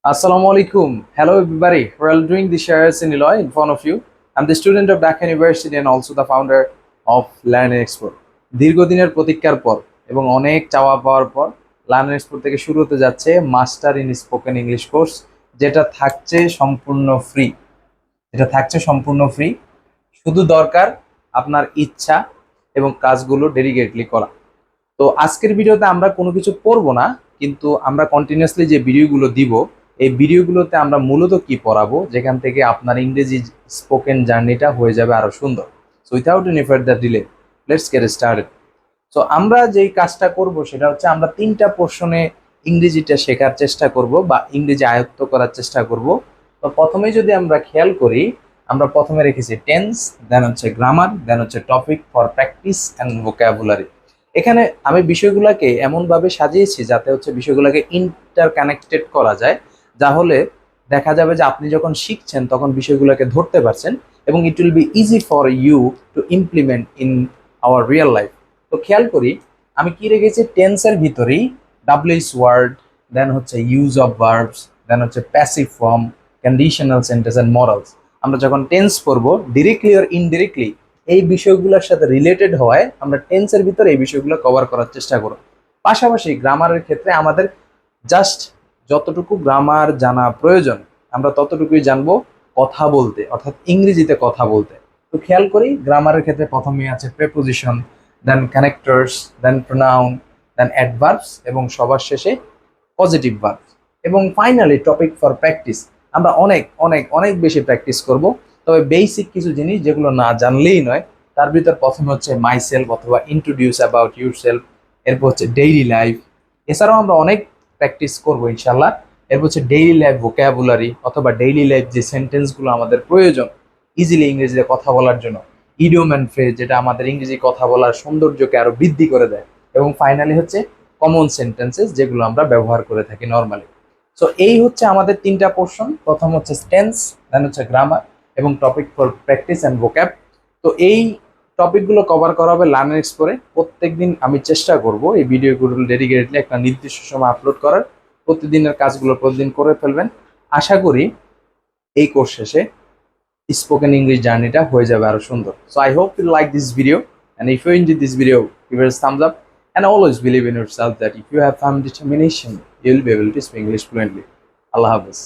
Assalamu alaikum. Hello, everybody. We're all doing the shares in Illinois in front of you. I'm the student of Dhaka University and also the founder of Learn Expo. দীর্ঘদিনের প্রতীক্ষার পর এবং অনেক চাওয়া পাওয়ার পর learn expo থেকে শুরু হতে যাচ্ছে master in spoken English course, যেটা থাকছে সম্পূর্ণ ফ্রি। শুধু দরকার আপনার ইচ্ছা এবং কাজগুলো ডেডিকেটলি করা। তো আজকের ভিডিওতে আমরা কোনো কিছু পড়বো না, কিন্তু আমরা কন্টিনিউয়াসলি যে ভিডিওগুলো দিব, এই ভিডিওগুলোতে আমরা মূলত কি পড়াবো, যেখান থেকে আপনার ইংরেজি স্পোকেন জার্নিটা হয়ে যাবে আরো সুন্দর। So without any further delay, let's get started. So আমরা যেই কাজটা করব সেটা হচ্ছে আমরা তিনটা পোর্শনে ইংরেজিটা শেখার চেষ্টা করব বা ইংরেজি আয়ত্ত করার চেষ্টা করব। তো প্রথমেই যদি আমরা খেয়াল করি, আমরা প্রথমে রেখেছি টেন্স, দেন হচ্ছে গ্রামার, দেন হচ্ছে topic for practice and vocabulary. এখানে আমি বিষয়গুলোকে এমনভাবে সাজিয়েছি যাতে হচ্ছে বিষয়গুলোকে ইন্টার কানেক্টেড করা যায়, তাহলে দেখা যাবে যে আপনি যখন শিখছেন তখন বিষয়গুলোকে ধরতে পারছেন এবং it will be easy for you to implement in our real life. তো খেয়াল করি আমি কি রেখেছি, টেন্সের ভিতরেই ডাব্লিউএইচ ওয়ার্ড, দেন হচ্ছে ইউজ অফ ভার্বস, দেন হচ্ছে passive form, conditional sentence and morals. আমরা যখন টেন্স পড়বো ডিরেক্টলি অর ইনডিরেক্টলি এই বিষয়গুলোর সাথে রিলেটেড হওয়ায় আমরা টেন্সের ভিতরে এই বিষয়গুলো কভার করার চেষ্টা করব। পাশাপাশি গ্রামারের ক্ষেত্রে আমাদের জাস্ট যতটুকু গ্রামার জানা প্রয়োজন আমরা ততটুকুই জানবো কথা বলতে, অর্থাৎ ইংরেজিতে কথা বলতে। তো খেয়াল করি গ্রামারের ক্ষেত্রে প্রথমেই আছে প্রেপোজিশন, দেন কানেক্টরস, দেন প্রোনাউন, দেন অ্যাডভার্বস এবং সবার শেষে পজিটিভ ভার্ব। এবং ফাইনালি টপিক ফর প্র্যাকটিস। আমরা অনেক অনেক অনেক বেশি প্র্যাকটিস করব, তবে বেসিক কিছু জিনিস যেগুলো না জানলেই নয়। তার ভিতর প্রথমে হচ্ছে মাই সেলফ অথবা ইন্ট্রোডিউস অ্যাবাউট ইউর সেলফ, এরপর হচ্ছে ডেইলি লাইফ। এছাড়াও আমরা অনেক প্র্যাকটিস করবো ইনশাল্লাহ। এরপর হচ্ছে ডেইলি লাইফ ভোকাবুলারি অথবা ডেইলি লাইফ যে সেন্টেন্সগুলো আমাদের প্রয়োজন ইজিলি ইংরেজিতে কথা বলার জন্য, ইডিয়ম অ্যান্ড ফ্রেজ যেটা আমাদের ইংরেজি কথা বলার সৌন্দর্যকে আরো বৃদ্ধি করে দেয়, এবং ফাইনালি হচ্ছে কমন সেন্টেন্সেস যেগুলো আমরা ব্যবহার করে থাকি নর্মালি। সো এই হচ্ছে আমাদের তিনটা পোর্শন, প্রথম হচ্ছে টেন্স, দেন হচ্ছে গ্রামার এবং topic for practice and vocab. তো এই টপিকগুলো কভার করা হবে লার্ন এক্সপ্লোরে। প্রত্যেকদিন আমি চেষ্টা করব এই ভিডিওগুলো ডেডিকেটলি একটা নির্দিষ্ট সময় আপলোড করার। প্রতিদিনের কাজগুলো প্রতিদিন করে ফেলবেন। আশা করি এই কোর্স শেষে স্পোকেন ইংলিশ জার্নিটা হয়ে যাবে আরো সুন্দর। So I hope you like this video, and if you enjoyed this video, give it a thumbs up and always believe in yourself that if you have some determination, you will be able to speak English fluently. Allah Hafiz.